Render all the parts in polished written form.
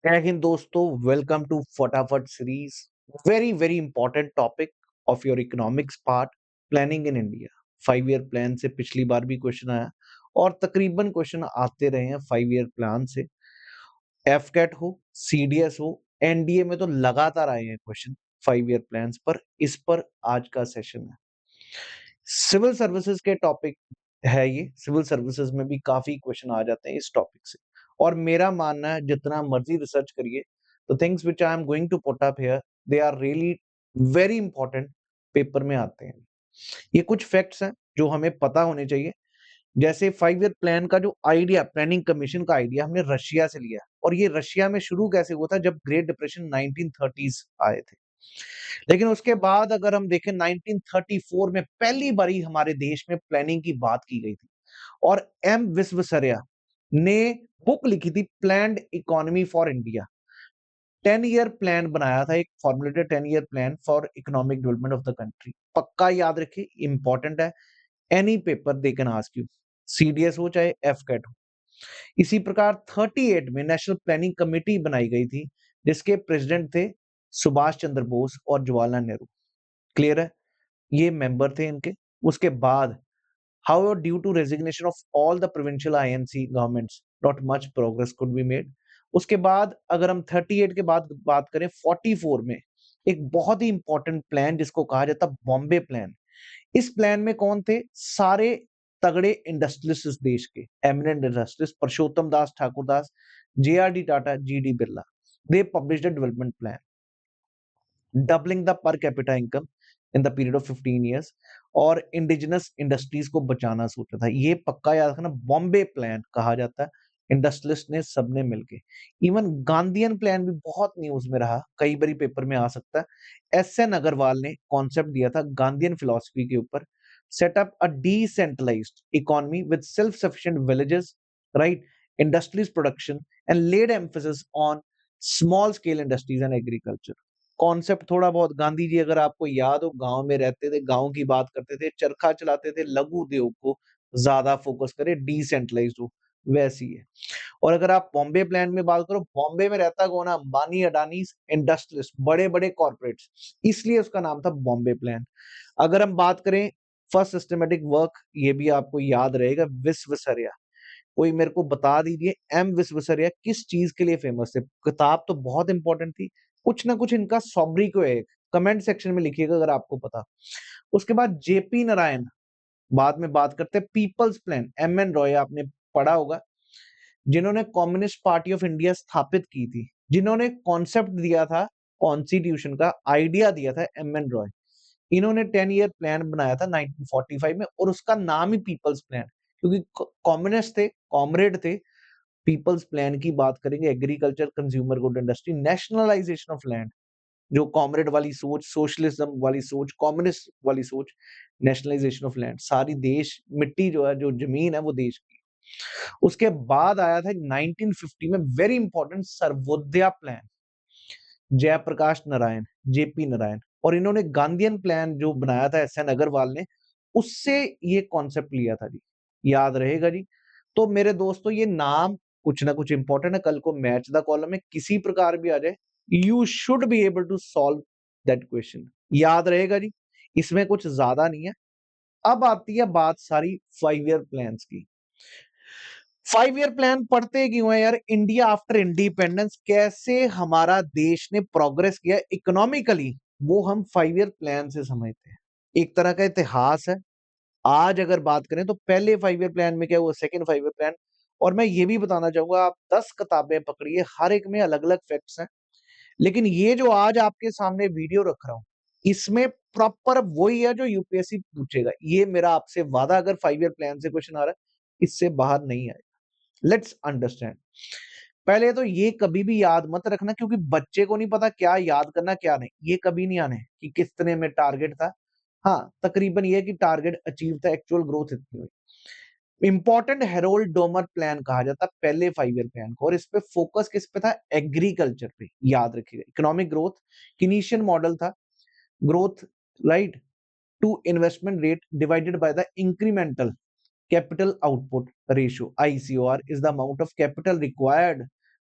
जय हिंद दोस्तों, welcome to फटाफट series. Very very important topic of your economics part, planning in India. 5 year plan से पिछली बार भी क्वेश्चन आया और तकरीबन क्वेश्चन आते रहे हैं 5 ईयर प्लान से। एफकेट हो, सीडीएस हो, एनडीए में तो लगातार आए हैं क्वेश्चन 5 ईयर प्लान पर। इस पर आज का सेशन है। सिविल सर्विसेज के टॉपिक है ये। सिविल सर्विसेज में भी काफी क्वेश्चन आ जाते हैं इस टॉपिक से, और मेरा मानना है जितना मर्जी रिसर्च करिए, तो things which I am going to put up here, they are really very important, paper में आते हैं। ये कुछ फैक्ट्स हैं जो हमें पता होने चाहिए। जैसे 5 ईयर प्लान का जो आइडिया, प्लानिंग कमीशन का आइडिया हमने रशिया से लिया, और ये रशिया में शुरू कैसे हुआ था, जब ग्रेट डिप्रेशन 1930s आए थे। लेकिन उसके बाद अगर हम देखें 1934 में पहली बारी हमारे देश में प्लानिंग की बात की गई थी, और एम विश्वेश्वरैया ने बुक लिखी थी, planned economy for India. 10 year plan बनाया था, एक formulated 10 year plan for economic development of the country. पक्का याद रखिए, इंपॉर्टेंट है। Any paper they can ask you, CDS हो चाहे एफकेट हो। इसी प्रकार 38 में नेशनल प्लानिंग कमेटी बनाई गई थी, जिसके प्रेसिडेंट थे सुभाष चंद्र बोस और जवाहरलाल नेहरू। क्लियर है, ये मेंबर थे इनके। उसके बाद however due to resignation of all the provincial INC governments not much progress could be made। उसके बाद अगर हम 38 के बाद बात करें, 44 में एक बहुत ही इंपॉर्टेंट प्लान जिसको कहा जाता बॉम्बे प्लान। इस प्लान में कौन थे? सारे तगड़े इंडस्ट्रियलिस्ट देश के, eminent industrialist, Parshottam Das Thakur Das, JRD Tata, GD Birla. They published a development plan doubling the per capita income in the period of 15 years, और इंडिजिनस इंडस्ट्रीज को बचाना सोचा था। ये पक्का याद रखना, बॉम्बे प्लान कहा जाता है। इंडस्ट्रियलिस्ट ने, सबने मिलके। इवन गांधीयन प्लान भी बहुत न्यूज में रहा, कई बारी पेपर में आ सकता है। SN अग्रवाल ने कॉन्सेप्ट दिया था गांधीयन फिलॉसफी के ऊपर, set up a decentralised economy with self sufficient villages, right, industries production, and laid emphasis on small scale industries and agriculture. Concept थोड़ा बहुत, गांधी जी अगर आपको याद हो, गांव में रहते थे, गांव की बात करते थे, चरखा चलाते थे, लघु उद्योग को ज्यादा फोकस करे, डिसेंट्रलाइज्ड हो, वैसी है। और अगर आप बॉम्बे प्लान में बात करो, बॉम्बे में रहता कौन है? अंबानी, अडानी, इंडस्ट्रियलिस्ट, बड़े बड़े कॉर्पोरेट्स, इसलिए उसका नाम था बॉम्बे प्लान। अगर हम बात करें फर्स्ट सिस्टमेटिक वर्क, ये भी आपको याद रहेगा, विश्वेश्वरैया। कोई मेरे को बता दीजिए, एम विश्वेश्वरैया किस चीज के लिए फेमस थे? किताब तो बहुत इंपॉर्टेंट थी, कुछ ना कुछ इनका सॉब्री को एक कमेंट सेक्शन में लिखिएगा अगर आपको पता। उसके बाद JP नारायण, बाद में बात करते हैं पीपल्स प्लान, MN रॉय, आपने पढ़ा होगा, जिन्होंने कम्युनिस्ट पार्टी ऑफ इंडिया स्थापित की थी, जिन्होंने कॉन्सेप्ट दिया था कॉन्स्टिट्यूशन का, आइडिया दिया था MN रॉय। इन्होंने 10 ईयर प्लान बनाया था 1945 में, और उसका नाम ही पीपल्स प्लान, क्योंकि कम्युनिस्ट थे, कॉमरेड थे। पीपल्स प्लान की बात करेंगे, agriculture, consumer good industry, nationalisation of land, जो कॉमरेड वाली सोच, सोशलिज्म वाली सोच, कम्युनिस्ट वाली सोच, नेशनलाइजेशन ऑफ लैंड, सारी देश, मिट्टी जो है, जो जमीन है, वो देश की। उसके बाद आया था 1950 में very important Sarvodaya plan, Jayaprakash Narayan, JP Narayan. और इन्होंने गांधीयन प्लान जो बनाया था SN अग्रवाल ने, उससे ये कॉन्सेप्ट लिया था जी। याद रहेगा जी। तो मेरे दोस्तों, ये नाम कुछ ना कुछ इंपॉर्टेंट है, कल को मैच द कॉलम में किसी प्रकार भी आ जाए, you should be able to solve that question. याद रहेगा जी, इसमें कुछ ज्यादा नहीं है। अब आती है बात सारी 5 ईयर प्लान्स की। 5 ईयर प्लान पढ़ते क्यों है यार? इंडिया आफ्टर इंडिपेंडेंस, कैसे हमारा देश ने प्रोग्रेस किया इकोनॉमिकली, वो हम 5 ईयर प्लान से समझते हैं। एक तरह का इतिहास है। आज अगर बात करें तो पहले 5 ईयर प्लान में क्या हुआ, सेकंड 5 ईयर प्लान। और मैं ये भी बताना चाहूंगा, आप 10 किताबें पकड़िए, हर एक में अलग अलग फैक्ट्स हैं। लेकिन ये जो आज आपके सामने वीडियो रख रहा हूं, इसमें प्रॉपर वही है जो यूपीएससी पूछेगा। ये मेरा आपसे वादा, अगर 5 ईयर प्लान से क्वेश्चन आ रहा है, इससे बाहर नहीं आएगा। Let's understand. पहले तो ये कभी भी याद मत रखना, क्योंकि बच्चे को नहीं पता क्या याद करना क्या नहीं, ये कभी नहीं आने कि कितने में टारगेट था। हाँ, तकरीबन ये कि टारगेट अचीव था, एक्चुअल ग्रोथ इतनी हुई। इंपॉर्टेंट हेरोल्ड डोमर प्लान कहा जाता है पहले 5 ईयर प्लान को, और इस पे फोकस किस पे था? एग्रीकल्चर पे। याद रखिएगा, इकोनॉमिक ग्रोथ किनीशियन मॉडल था। Growth, right, to investment rate divided by the incremental capital output ratio, ICOR, is the amount of capital required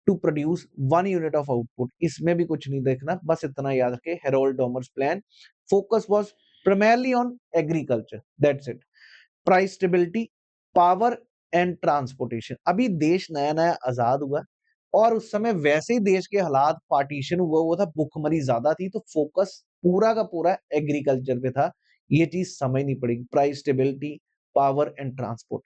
to produce 1 unit of output. इसमें भी कुछ नहीं देखना, बस इतना याद रखे, Harrod Domar's plan focus was primarily on agriculture, that's it। Price stability, power and transportation. अभी देश नया नया आजाद हुआ और उस समय वैसे ही देश के हालात, पार्टीशन हुआ था, भूखमरी ज्यादा थी, तो फोकस पूरा का पूरा एग्रीकल्चर पे था। ये चीज समझनी पड़ेगी, price stability, power and transport.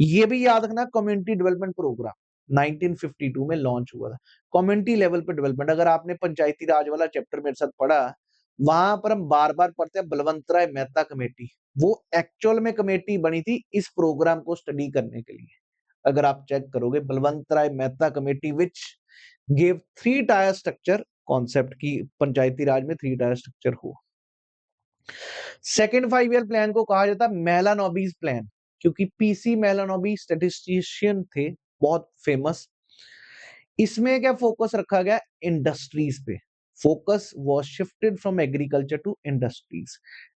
ये भी याद रखना, कम्युनिटी डेवलपमेंट प्रोग्राम 1952 में लॉन्च हुआ था। कम्युनिटी लेवल पे डेवलपमेंट, अगर आपने पंचायती राज वाला चैप्टर मेरे साथ पढ़ा, वहां पर हम बार बार पढ़ते हैं बलवंत राय मेहता कमेटी। वो एक्चुअल में कमेटी बनी थी इस प्रोग्राम को स्टडी करने के लिए। अगर आप चेक करोगे, Balwant Rai Mehta committee which give 3 tier structure concept की पंचायती राज में 3 टायर स्ट्रक्चर हो। सेकेंड 5 ईयर प्लान को कहा जाता है मेलानोबिस प्लान, क्योंकि पीसी मेलानोबिस स्टैटिस्टिशियन थे, बहुत फेमस। इसमें क्या फोकस रखा गया, इंडस्ट्रीज पे। Focus was shifted from agriculture to industries,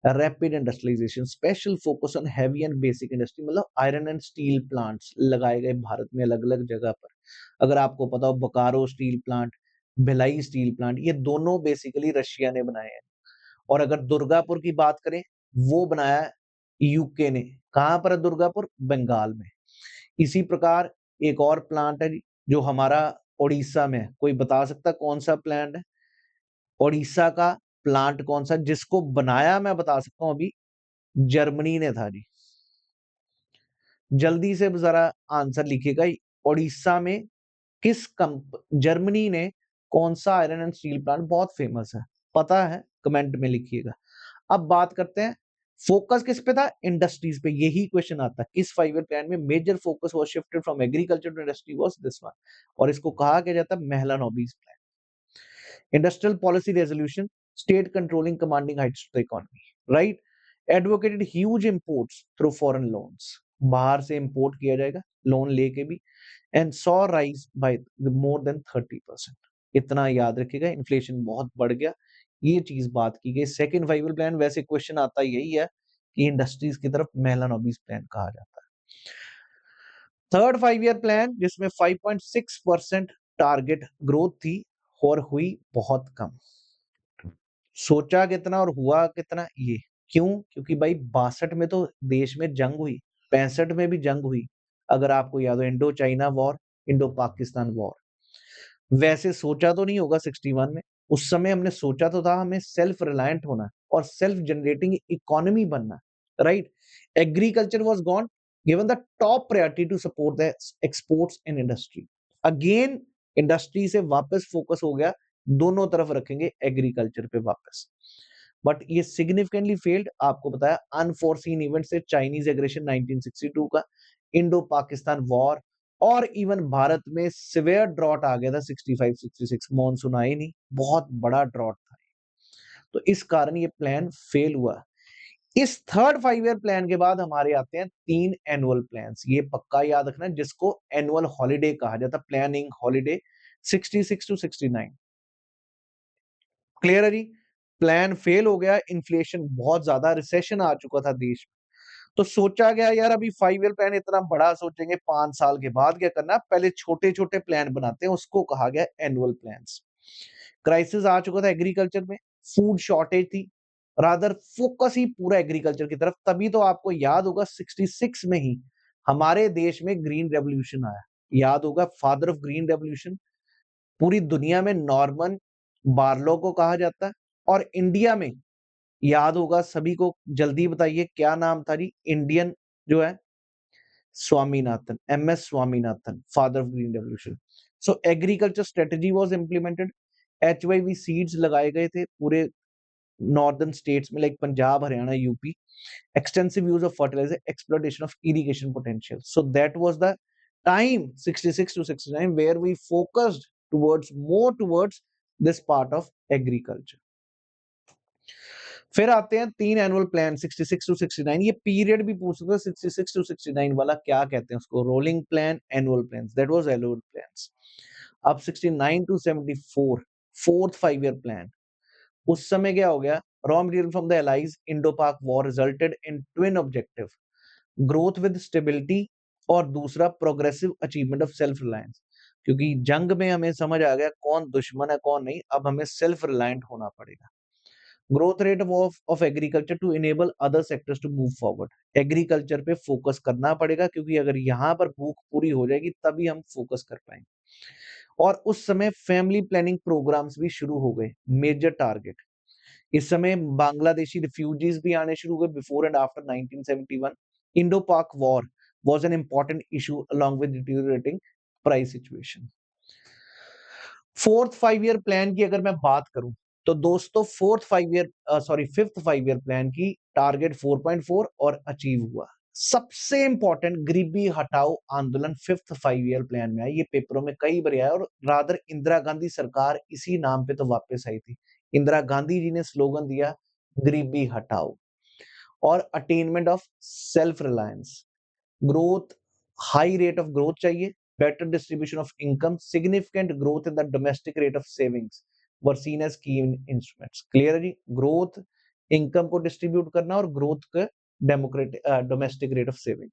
rapid industrialisation, special focus on heavy and basic industry, मतलब आयरन एंड स्टील प्लांट्स लगाए गए भारत में अलग अलग जगह पर। अगर आपको पता हो, Bokaro steel plant, Bhilai steel plant, ये दोनों बेसिकली रशिया ने बनाए हैं। और अगर दुर्गापुर की बात करें, वो बनाया है यूके ने। कहां पर है दुर्गापुर, बंगाल में। इसी प्रकार एक और प्लांट है जो हमारा उड़ीसा में है। कोई बता सकता कौन सा प्लांट है उड़ीसा का, प्लांट कौन सा जिसको बनाया, मैं बता सकता हूं अभी, जर्मनी ने था जी। जल्दी से जरा आंसर लिखिएगा, उड़ीसा में किस जर्मनी ने कौन सा आयरन एंड स्टील प्लांट बहुत फेमस है, पता है, कमेंट में लिखिएगा। अब बात करते हैं, फोकस किस पे था, इंडस्ट्रीज पे। यही क्वेश्चन आता है, किस 5 ईयर प्लान में major focus was shifted from agriculture to industry, was this one. और इसको कहा क्या जाता है, Mahalanobis plan. Industrial policy resolution, state controlling commanding heights to the economy, right? Advocated huge imports through foreign loans, बाहर से import किया जाएगा लोन लेके भी, and saw rise by more than 30%। इतना याद रखिएगा, इन्फ्लेशन बहुत बढ़ गया, ये चीज बात की गई। सेकंड 5 ईयर प्लान, वैसे क्वेश्चन आता यही है कि इंडस्ट्रीज की तरफ मेलानोबिस प्लान कहा जाता है। थर्ड 5 ईयर प्लान, जिसमें 5.6% टारगेट ग्रोथ थी और हुई बहुत कम। सोचा कितना और हुआ कितना, ये क्यों, क्योंकि भाई 62 में तो देश में जंग हुई, 65 में भी जंग हुई, अगर आपको याद हो, Indo China war, Indo Pakistan war. वैसे सोचा तो नहीं होगा 61 में, उस समय हमने सोचा तो था हमें सेल्फ रिलायंट होना और सेल्फ जनरेटिंग इकोनॉमी बनना, right. Agriculture was gone, given the top priority to support the exports in industry. Again industry से वापस फोकस हो गया, दोनों तरफ रखेंगे एग्रीकल्चर पे वापस। बट ये सिग्निफिकेंटली फेल्ड, आपको बताया अनफोर्सीन इवेंट से, चाइनीज एग्रेशन 1962 का, इंडो पाकिस्तान वॉर, और इवन भारत में सिवियर ड्रॉट आ गया था 65-66, मॉनसून आए नहीं, बहुत बड़ा ड्रॉट था। तो इस कारण ये प्लान फेल हुआ। इस थर्ड 5 ईयर प्लान के बाद हमारे आते हैं 3 एनुअल प्लान्स, ये पक्का याद रखना, जिसको एनुअल हॉलिडे कहा जाता, प्लानिंग हॉलिडे 66 to 69। क्लियर है जी, प्लान फेल हो गया, इन्फ्लेशन बहुत ज्यादा, रिसेशन आ चुका था देश में। तो सोचा गया यार अभी 5 ईयर प्लान इतना बड़ा सोचेंगे 5 साल के बाद क्या करना, पहले छोटे छोटे प्लान बनाते हैं, उसको कहा गया एनुअल प्लान्स। क्राइसिस आ चुका था एग्रीकल्चर में, फूड शॉर्टेज थी, रादर फोकस ही पूरा एग्रीकल्चर की तरफ। तभी तो आपको याद होगा 66 में ही हमारे देश में ग्रीन रेवोल्यूशन आया, याद होगा, फादर ऑफ ग्रीन रेवोल्यूशन। पूरी दुनिया में नॉर्मन बार्लो को कहा जाता है, और इंडिया में याद होगा सभी को, जल्दी बताइए क्या नाम था जी, इंडियन जो है, Swaminathan, MS Swaminathan, father of Green Revolution. So agriculture strategy was implemented, HYV seeds लगाए गए थे पूरे नॉर्दर्न स्टेट्स में, like Punjab, Haryana, UP. Extensive use of fertiliser, exploitation of irrigation potential. So that was the time 66 to 69 where we focused more towards this part of agriculture। फिर आते हैं 3 annual plan 66 to 69। ये period भी पूछ सकते हैं, 66 to 69 वाला क्या कहते हैं उसको, rolling plan, annual plan, that was annual plans. अब 69 to 74 फोर्थ 5 ईयर प्लान, उस समय क्या हो गया, raw material from the allies, Indo Pak war resulted in twin objective, growth with stability, और दूसरा progressive achievement of self reliance. क्योंकि जंग में हमें समझ आ गया कौन दुश्मन है कौन नहीं, अब हमें सेल्फ रिलायंट होना पड़ेगा। Growth rate of agriculture to enable other sectors to move forward. Agriculture पे फोकस करना पड़ेगा, क्योंकि अगर यहाँ पर भूख पूरी हो जाएगी तभी हम फोकस कर पाएंगे। और उस समय फैमिली प्लानिंग प्रोग्राम्स भी शुरू हो गए, मेजर टारगेट। इस समय बांग्लादेशी रिफ्यूजीज भी आने शुरू हुए before and after 1971। Indo Pak war was an important issue along with deteriorating price situation। Fourth 5 year plan की अगर मैं बात करूं तो दोस्तों फिफ्थ 5 ईयर प्लान की टारगेट 4.4 और अचीव हुआ। सबसे इंपॉर्टेंट गरीबी हटाओ आंदोलन फिफ्थ 5 ईयर प्लान में आया, ये पेपरों में कई बार आया, और रादर इंदिरा गांधी सरकार इसी नाम पे तो वापस आई थी। इंदिरा गांधी जी ने स्लोगन दिया गरीबी हटाओ। और attainment of self reliance, growth, high rate of growth चाहिए, better distribution of income, significant growth in the domestic rate of savings were seen as key instruments. Clear है जी, ग्रोथ, इनकम को डिस्ट्रीब्यूट करना और ग्रोथ का domestic rate of saving.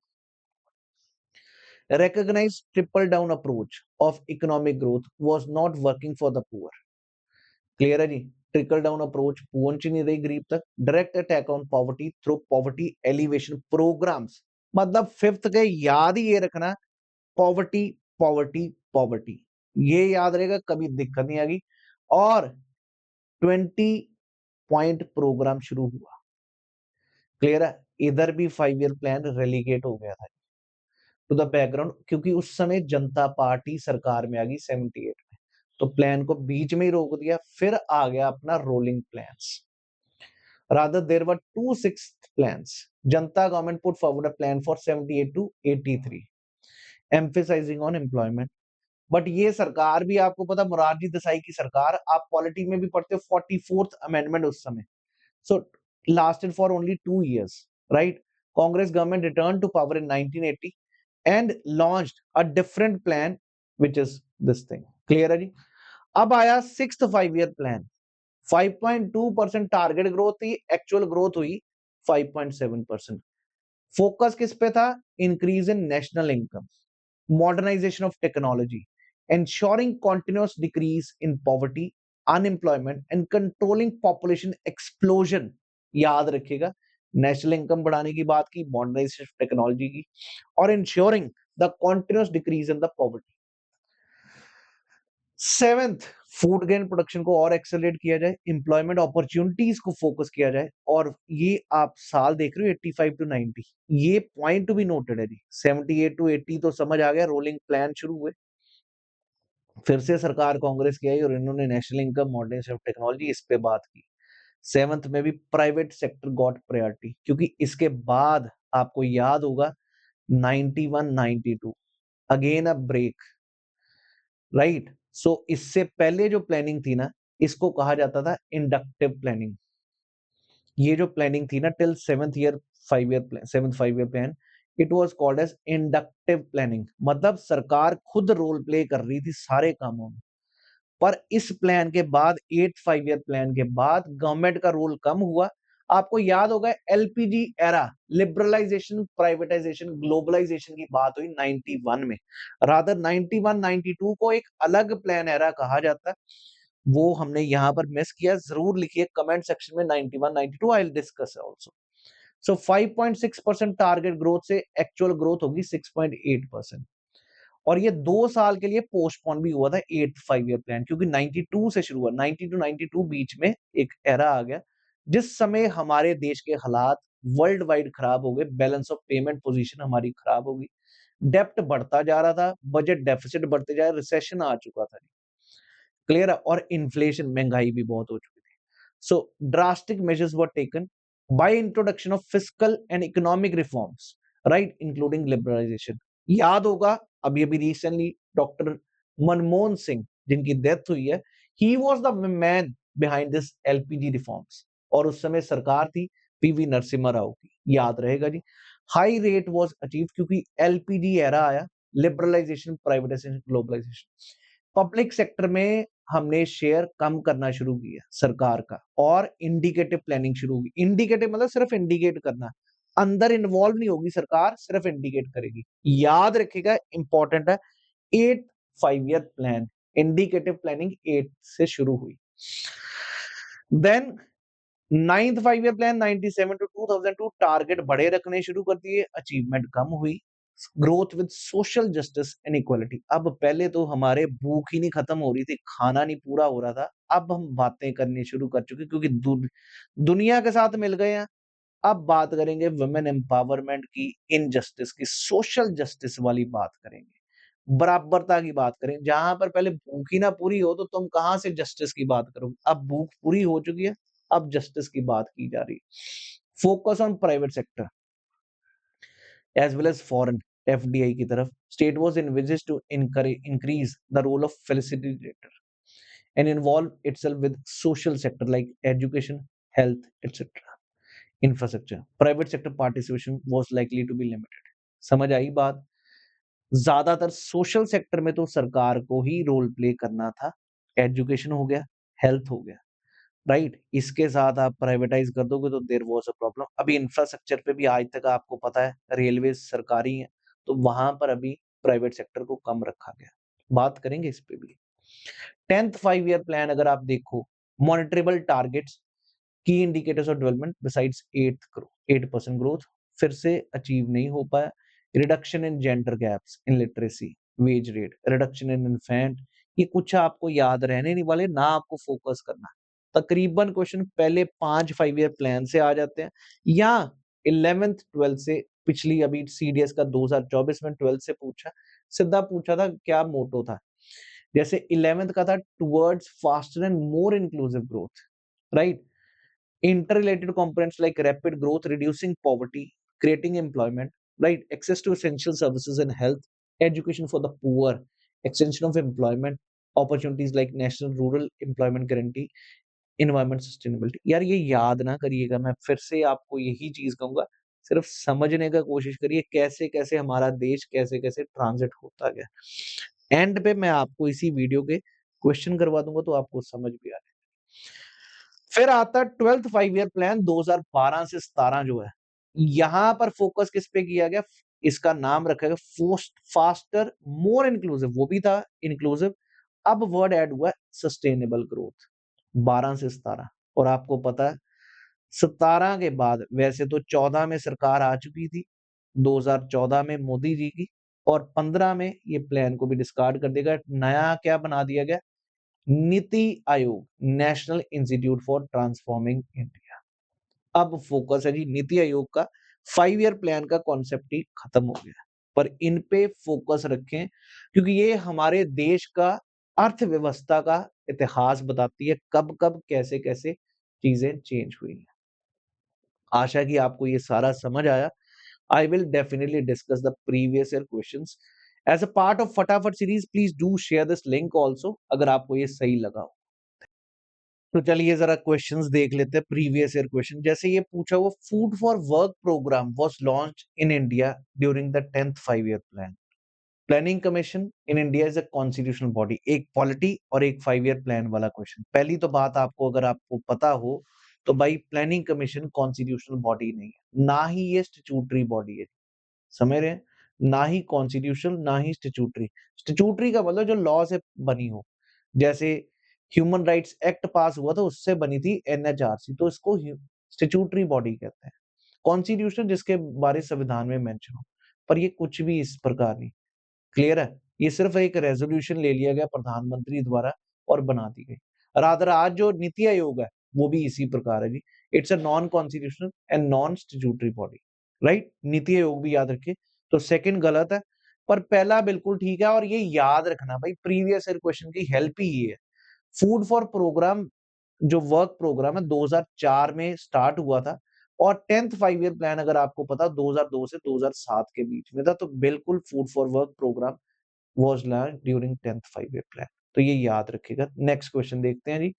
Recognize triple down approach of economic growth was not working for the poor। Clear है जी, trickle down approach पहुंच नहीं रही गरीब तक। Direct attack on poverty through poverty alleviation programmes, मतलब फिफ्थ के याद ही ये रखना, पॉवर्टी पॉवर्टी पॉवर्टी, ये याद रहेगा, कभी दिक्कत नहीं आएगी। और 20 पॉइंट प्रोग्राम शुरू हुआ। क्लियर है, इधर भी 5 ईयर प्लान रेलीगेट हो गया था टू द बैकग्राउंड, क्योंकि उस समय जनता पार्टी सरकार में आ गई 78 में, तो प्लान को बीच में ही रोक दिया। फिर आ गया अपना rolling plans. Rather, there were two sixth plans. Janta government put forward a plan for 78 to 83, emphasizing on employment। But ये सरकार भी आपको पता, मोरारजी देसाई की सरकार, आप पॉलिटी में भी पढ़ते हो, 44th अमेंडमेंट उस समय, so lasted for only 2 years, right? Congress government returned to power in 1980 and launched a different plan, which is this thing। Clear है जी। अब आया sixth 5 year plan. 5.2% target growth थी, एक्चुअल ग्रोथ हुई 5.7%। Focus किस पे था? Increase in national income, modernisation of technology, ensuring continuous decrease in poverty, unemployment and controlling population explosion। याद रखिएगा, नेशनल इनकम बढ़ाने की बात की, मॉडर्नाइजेशन टेक्नोलॉजी की, और ensuring the continuous decrease in the poverty। Seventh, food grain production को और एक्सेलरेट किया जाए, एम्प्लॉयमेंट अपॉर्चुनिटीज को फोकस किया जाए। और ये आप साल देख रहे हो 85 टू 90, ये पॉइंट टू बी नोटेड है जी। 78 टू 80 तो समझ आ गया, रोलिंग प्लान शुरू हुए, फिर से सरकार कांग्रेस की आई और इन्होंने national income, modernisation of technology, इस पे बात की। सेवंथ में भी प्राइवेट सेक्टर गॉट प्रायोरिटी, क्योंकि इसके बाद आपको याद होगा 91 92 अगेन अ ब्रेक, राइट। सो इससे पहले जो प्लानिंग थी ना, इसको कहा जाता था इंडक्टिव प्लानिंग। ये जो प्लानिंग थी ना till seventh 5 year plan, it was called as inductive planning, मतलब सरकार खुद रोल प्ले कर रही थी सारे कामों में। पर इस प्लान के बाद, 8 5 ईयर प्लान के बाद, गवर्नमेंट का रोल कम हुआ। आपको याद होगा LPG era, liberalisation, privatisation, globalisation की बात हुई 91 में। रादर 91 92 को एक अलग प्लान एरा कहा जाता है, वो हमने यहां पर मिस किया। जरूर लिखिए कमेंट सेक्शन में 91 92, I will discuss also. So 5.6% target growth से एक्चुअल ग्रोथ होगी 6.8%। और ये 2 साल के लिए पोस्टपोन भी हुआ था 8 5 ईयर प्लान, क्योंकि 92 से शुरू हुआ, 90 टू 92 बीच में एक एरा आ गया, जिस समय हमारे देश के हालात वर्ल्ड वाइड खराब हो गए, बैलेंस ऑफ पेमेंट पोजीशन हमारी खराब हो गई, डेप्ट बढ़ता जा रहा था, बजट डेफिसिट बढ़ते जा रहे, रिसेशन आ चुका था। क्लियर है, और इन्फ्लेशन, महंगाई भी बहुत हो चुकी थी। So drastic measures were taken by introduction of fiscal and economic reforms, right, including liberalisation. याद होगा अभी अभी रिसेंटली डॉक्टर मनमोहन सिंह, जिनकी डेथ हुई है, he was the man behind this LPG reforms, और उस समय सरकार थी पीवी नरसिम्हा राव की, याद रहेगा जी। हाई रेट वाज अचीव क्योंकि एलपीजी एरा आया, liberalisation, privatisation, globalisation. Public sector में हमने शेयर कम करना शुरू किया सरकार का, और इंडिकेटिव प्लानिंग शुरू हुई। इंडिकेटिव मतलब सिर्फ इंडिकेट करना, अंदर इन्वॉल्व नहीं होगी सरकार, सिर्फ इंडिकेट करेगी। याद रखिएगा, इंपॉर्टेंट है। 8 5 ईयर प्लान, इंडिकेटिव प्लानिंग 8 से शुरू हुई। Then 9th 5 year plan 97 to 2002 target बड़े रखने शुरू कर दिए, अचीवमेंट कम हुई। Growth with social justice and equality, अब पहले तो हमारे भूख ही नहीं खत्म हो रही थी, खाना नहीं पूरा हो रहा था, अब हम बातें करनी शुरू कर चुके क्योंकि दुनिया के साथ मिल गए हैं। अब बात करेंगे वुमेन एम्पावरमेंट की, इनजस्टिस की, सोशल जस्टिस वाली बात करेंगे, बराबरता की बात करें। जहां पर पहले भूख ही ना पूरी हो तो तुम कहां से जस्टिस की बात करोगे, अब भूख पूरी हो चुकी है, अब जस्टिस की बात की जा रही है। Focus on private sector as well as foreign FDI की तरफ, state was envisaged to increase the role of facilitator and involve itself with social sector like education, health, etc. Infrastructure, private sector participation was likely to be limited. समझ आई बात? ज्यादातर social sector में तो सरकार को ही role play करना था, education हो गया, हेल्थ हो गया, राइट। इसके साथ आप प्राइवेटाइज कर दोगे तो देयर वाज अ प्रॉब्लम। अभी इंफ्रास्ट्रक्चर पे भी आज तक आपको पता है रेलवे सरकारी है, तो वहां पर अभी प्राइवेट सेक्टर को कम रखा गया, बात करेंगे इस पे भी। 10th 5 ईयर प्लान अगर आप देखो, मॉनिटरेबल टारगेट्स, की indicators of development besides 8% growth फिर से अचीव नहीं हो पाया। Reduction in gender gaps in literacy, wage rate, reduction in infant, ये कुछ आपको याद रहने नहीं वाले, ना आपको फोकस करना। तकरीबन क्वेश्चन पहले 5 5 ईयर प्लान से आ जाते हैं या 11th 12th से। पिछली अभी सीडीएस का 2024 में 12th से पूछा, सीधा पूछा था क्या मोटो था। जैसे 11th का था towards faster and more inclusive growth, right. Interrelated components like rapid growth, reducing poverty, creating employment, right? Access to essential services and health, education for the poor, extension of employment opportunities like National Rural Employment Guarantee, environment sustainability। यार ये याद ना करिएगा, मैं फिर से आपको यही चीज कहूंगा, सिर्फ समझने का कोशिश करिए कैसे कैसे हमारा देश कैसे कैसे ट्रांजिट होता गया। एंड पे मैं आपको इसी वीडियो के क्वेश्चन करवा दूंगा तो आपको समझ भी आ जाएगा। फिर आता है 12th 5 ईयर प्लान 2012 से 17 जो है, यहां पर फोकस किस पे किया गया, इसका नाम रखा गया फास्टर मोर इंक्लूसिव, वो भी था इंक्लूसिव, अब वर्ड ऐड हुआ सस्टेनेबल ग्रोथ 12 से 17। और आपको पता है 17 के बाद वैसे तो 14 में सरकार आ चुकी थी, 2014 में मोदी जी की, और 15 में ये प्लान को भी डिस्कार्ड कर देगा, नया क्या बना दिया गया, NITI Aayog, national institute for transforming India. अब फोकस है जी नीति आयोग का, 5 ईयर प्लान का कॉन्सेप्ट ही खत्म हो गया, पर इन पे फोकस रखें क्योंकि ये हमारे देश का अर्थव्यवस्था का इतिहास बताती है, कब कब कैसे कैसे चीजें चेंज हुई हैं। आशा है कि आपको ये सारा समझ आया। I will definitely discuss the previous year questions as a part of फटाफट series. Please do share this link also अगर आपको ये सही लगा हो। तो चलिए जरा क्वेश्चंस देख लेते हैं, प्रीवियस ईयर क्वेश्चन। जैसे ये पूछा हुआ, food for work programme was launched in India during the 10th 5 year plan. Planning commission in India is a constitutional body, एक पॉलिटी और एक 5 ईयर प्लान वाला क्वेश्चन। पहली तो बात आपको अगर आपको पता हो तो भाई प्लानिंग कमीशन कॉन्स्टिट्यूशनल बॉडी नहीं है, ना ही ये स्टैट्यूटरी बॉडी है, समझ रहे हैं, ना ही कॉन्स्टिट्यूशनल ना ही स्टैट्यूटरी। स्टैट्यूटरी का मतलब जो लॉ से बनी हो, जैसे ह्यूमन राइट्स एक्ट पास हुआ था उससे बनी थी एनएचआरसी, तो इसको स्टैट्यूटरी बॉडी कहते हैं। कॉन्स्टिट्यूशन जिसके बारे संविधान में मेंशन हो, पर ये कुछ भी इस प्रकार नहीं। क्लियर है, ये सिर्फ एक रेजोल्यूशन ले लिया गया प्रधानमंत्री द्वारा और बना दी गई। रादर आज जो नीति आयोग है वो भी इसी प्रकार है जी, it's a non constitutional and non statutory body, right. NITI Aayog भी याद रखिए, तो सेकंड गलत है पर पहला बिल्कुल ठीक है। और ये याद रखना भाई, प्रीवियस ईयर क्वेश्चन की हेल्प ही ये है। फूड फॉर प्रोग्राम जो वर्क प्रोग्राम है 2004 में स्टार्ट हुआ था, और 10th 5 ईयर प्लान अगर आपको पता 2002 से 2007 के बीच में था, तो बिल्कुल food for work programme was launched during 10th 5 year plan, तो ये याद रखिएगा। नेक्स्ट क्वेश्चन देखते हैं जी।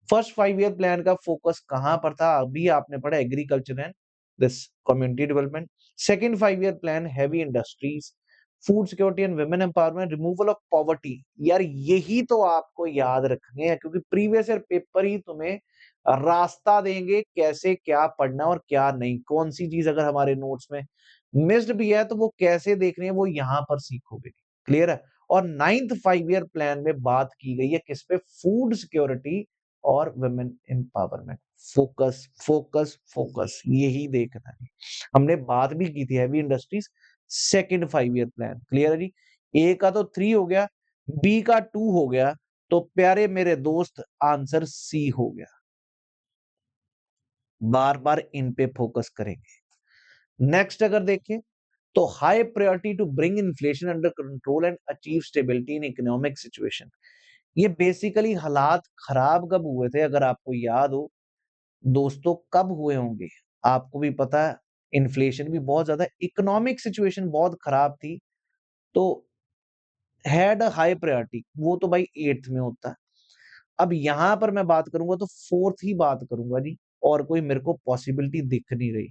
फर्स्ट 5 ईयर प्लान का फोकस कहां पर था, अभी आपने पढ़ा agriculture and this community development. Second 5 year plan heavy industries, food security and women empowerment, removal of poverty. यार यही तो आपको याद रखने हैं क्योंकि प्रीवियस ईयर पेपर ही तुम्हें रास्ता देंगे कैसे क्या पढ़ना और क्या नहीं, कौन सी चीज अगर हमारे नोट्स में मिस्ड भी है तो वो कैसे देखनी है वो यहाँ पर सीखोगे। क्लियर है। और 9th 5 ईयर प्लान में बात की गई है किस पे? फूड सिक्योरिटी और women empowerment. Focus, focus, focus, यही देखना है। हमने बात भी की थी heavy industries, second 5 year plan. Clear है जी? ए का तो 3 हो गया, बी का 2 हो गया, तो प्यारे मेरे दोस्त आंसर सी हो गया। बार-बार इन पे फोकस करेंगे। नेक्स्ट अगर देखें तो high priority to bring inflation under control and achieve stability in economic situation. ये बेसिकली हालात खराब कब हुए थे अगर आपको याद हो दोस्तों, कब हुए होंगे? आपको भी पता है इन्फ्लेशन भी बहुत ज्यादा, इकोनॉमिक सिचुएशन बहुत खराब थी, तो हैड अ हाई प्रायोरिटी, वो तो भाई 8th में होता है। अब यहां पर मैं बात करूंगा तो 4th ही बात करूंगा जी, और कोई मेरे को पॉसिबिलिटी दिख नहीं रही।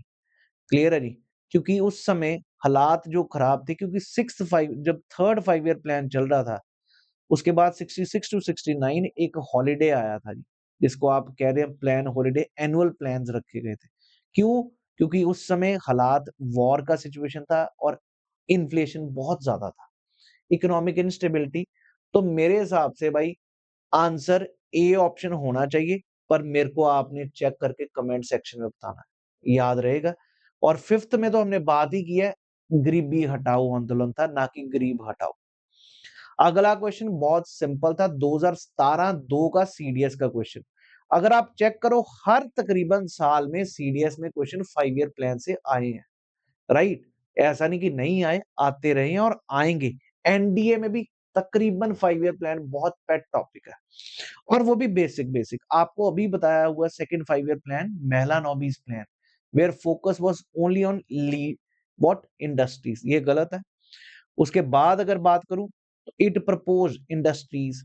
क्लियर है जी? क्योंकि उस समय हालात जो खराब थे, क्योंकि सिक्स्थ 5 जब थर्ड 5 ईयर प्लान चल रहा था, उसके बाद 66 टू 69 एक हॉलिडे आया था जी, जिसको आप कह रहे हैं प्लान हॉलिडे, एनुअल प्लान्स रखे गए थे। क्यों? क्योंकि उस समय हालात वॉर का सिचुएशन था और इन्फ्लेशन बहुत ज्यादा था, इकोनॉमिक इंस्टेबिलिटी। तो मेरे हिसाब से भाई आंसर ए ऑप्शन होना चाहिए, पर मेरे को आपने चेक करके कमेंट सेक्शन में बताना है, याद रहेगा। और 5th में तो हमने बात ही की है, गरीबी हटाओ आंदोलन था, ना कि गरीब हटाओ। अगला क्वेश्चन बहुत सिंपल था, 2017 2 का सीडीएस का क्वेश्चन। अगर आप चेक करो हर तकरीबन साल में सीडीएस में क्वेश्चन 5 ईयर प्लान से आए हैं, राइट? ऐसा नहीं कि नहीं आए, आते रहे हैं और आएंगे। एनडीए में भी तकरीबन 5 ईयर प्लान बहुत पेट टॉपिक है, और वो भी बेसिक बेसिक आपको अभी बताया हुआ second 5 year plan, Mahalanobis plan, where focus was only on ली व्हाट इंडस्ट्रीज, ये गलत है। उसके बाद अगर बात करूं तो it propose industries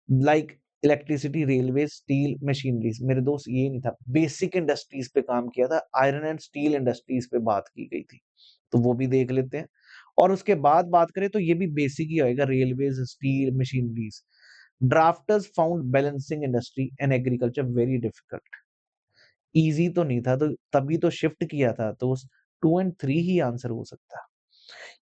like electricity, railway, steel, machineries. मेरे दोस्त ये नहीं था, बेसिक इंडस्ट्रीज पे काम किया था, आयरन एंड स्टील इंडस्ट्रीज पे बात की गई थी, तो वो भी देख लेते हैं। और उसके बाद बात करें तो ये भी बेसिक ही आएगा, railways, steel, machineries. Drafters found balancing industry and agriculture very difficult. Easy तो नहीं था, तो तभी तो शिफ्ट किया था, तो 2 एंड 3 ही आंसर हो सकता है।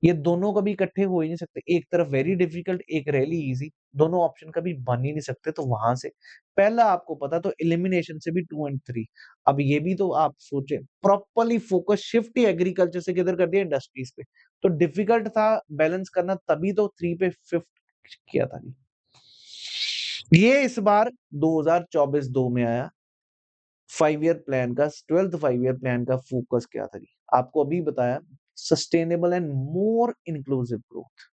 ये दोनों कभी इकट्ठे हो ही नहीं सकते, एक तरफ वेरी डिफिकल्ट, एक रियली इजी, दोनों ऑप्शन कभी बन ही नहीं सकते। तो वहां से पहला आपको पता, तो एलिमिनेशन से भी 2 एंड 3। अब ये भी तो आप सोचे, प्रॉपरली फोकस शिफ्ट ही एग्रीकल्चर से किधर कर दिया, इंडस्ट्रीज पे। तो डिफिकल्ट था बैलेंस करना, तभी तो 3 पे 5th किया था जी। ये इस बार 2024-2 में आया 5 ईयर प्लान का, 12th 5 ईयर प्लान का फोकस क्या था जी? आपको अभी बताया, sustainable and more inclusive growth.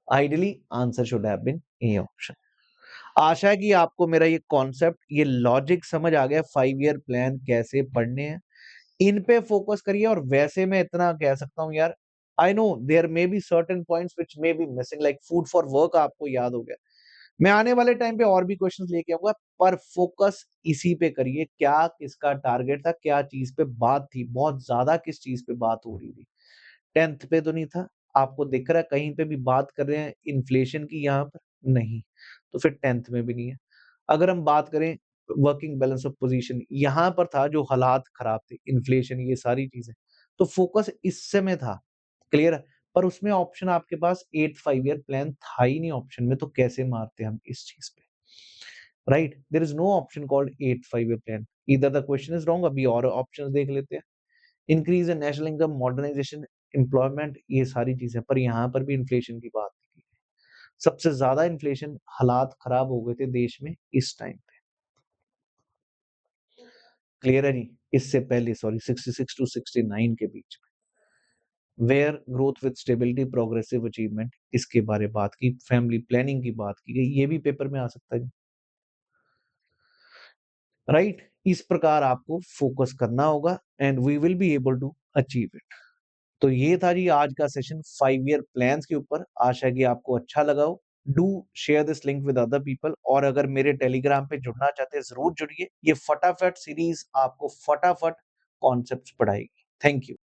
Ideally answer should have been a option. आशा है कि आपको मेरा ये कॉन्सेप्ट, ये लॉजिक समझ आ गया, 5 ईयर प्लान कैसे पढ़ने हैं, इन पे फोकस करिए। और वैसे मैं इतना कह सकता हूँ यार, I know there may be certain points which may be missing, like food for work आपको याद हो गया। मैं आने वाले टाइम पे और भी क्वेश्चंस लेके आऊंगा, पर फोकस इसी पे करिए, क्या किसका टारगेट था, क्या चीज पे बात थी, बहुत ज्यादा किस चीज पे बात हो रही थी। 10th पे तो नहीं था, आपको दिख रहा है कहीं पे भी बात कर रहे हैं इन्फ्लेशन की, यहाँ पर नहीं, तो फिर 10th में भी नहीं है। अगर हम बात करें वर्किंग बैलेंस ऑफ पोजीशन, यहाँ पर था जो हालात खराब थे, इन्फ्लेशन, ये सारी चीजें, तो फोकस इससे में था। क्लियर है? पर उसमें ऑप्शन आपके पास 8th 5 ईयर प्लान था ही नहीं ऑप्शन में, तो कैसे मारते हम इस चीज पे, right? There is no option called 8th 5 year plan, either the question is wrong. अभी और ऑप्शंस देख लेते हैं, increase in national income, modernisation, employment, ये सारी चीजें, पर यहाँ पर भी इन्फ्लेशन की बात की। सबसे ज्यादा इन्फ्लेशन, हालात खराब हो गए थे देश में इस टाइम पे। क्लियर है जी? इससे पहले सॉरी 66 टू 69 के बीच में, where growth with stability, progressive achievement, इसके बारे बात की, फैमिली प्लानिंग की बात की गई, ये भी पेपर में आ सकता है, राइट? इस प्रकार आपको फोकस करना होगा and we will be able to achieve it. तो ये था जी आज का सेशन 5 ईयर प्लान्स के ऊपर। आशा है कि आपको अच्छा लगा हो। Do share this link with other people, और अगर मेरे टेलीग्राम पे जुड़ना चाहते हैं जरूर जुड़िए। ये फटाफट सीरीज आपको फटाफट कॉन्सेप्ट्स पढ़ाएगी। Thank you.